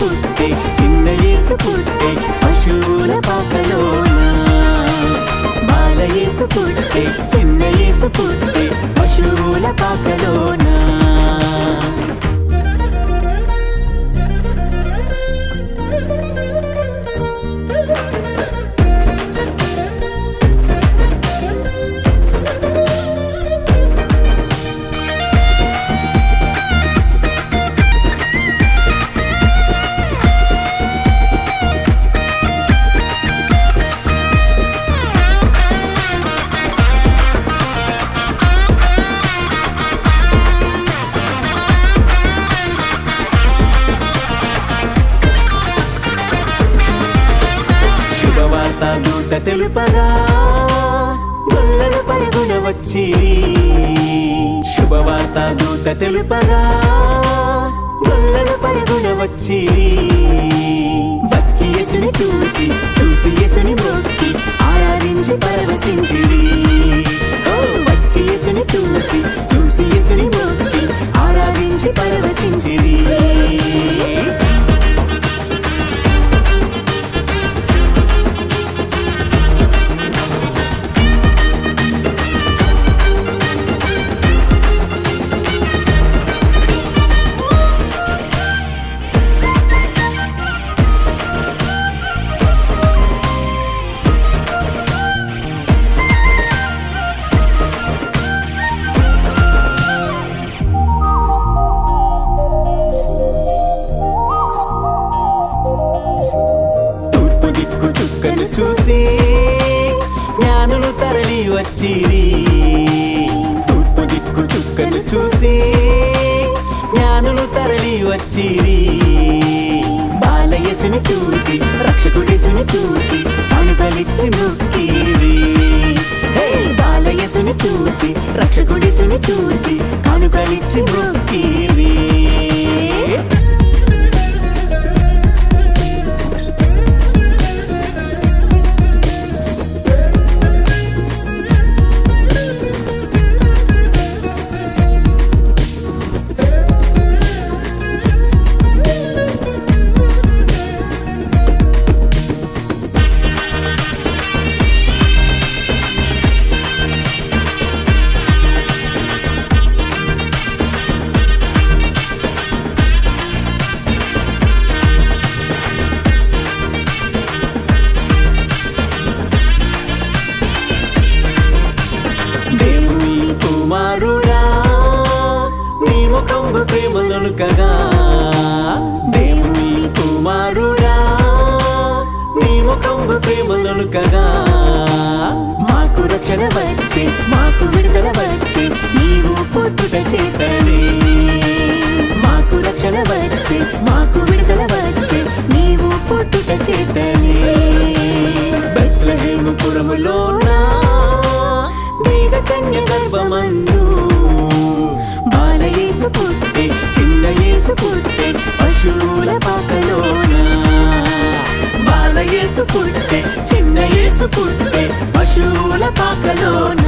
పుట్టే చిన్న యేసు పుట్టే పశువుల పాకలోన బాల యేసు పుట్టే చిన్న యేసు పుట్టే పశువుల పాకలోన దూత తెలుపగా గొల్లలు పరుగున వచ్చిరి శుభవార్త దూత తెలుపగా గొల్లలు పరుగున వచ్చిరి వచ్చి యేసుని చూసి యేసుని మొక్కి ఆరాధించి పరవశించిరి వచ్చి యేసుని చూసి యేసుని మొక్కి ఆరాధించి పరవశించిరి చూసి జ్ఞానులు తరలి వచ్చిరి తూర్పు దిక్కు చుక్కను చూసి జ్ఞానులు తరలి వచ్చిరి బాల యేసుని చూసి రక్షకుడేసుని చూసి కానుకలిచ్చి మొక్కిరి బాల యేసుని చూసి రక్షకుడేసుని చూసి కానుకలిచ్చి మొక్కిరి ప్రేమలొలుకగా దేవుని కుమారుడా నీ ముఖంబు ప్రేమలొలుకగా మాకు రక్షణ వచ్చే మాకు విడుదల వచ్చే నీవు పుట్టుట చేతనే మాకు రక్షణ వచ్చే మాకు విడుదల వచ్చే నీవు పుట్టుట చేతనే బెత్లెహేము పురములోన దేవ కన్య గర్భమందు బాల యేసు పుట్టే చిన్న యేసు పుట్టే పశువుల పాకలోన బాల యేసు పుట్టే చిన్న యేసు పుట్టే పశువుల పాకలోన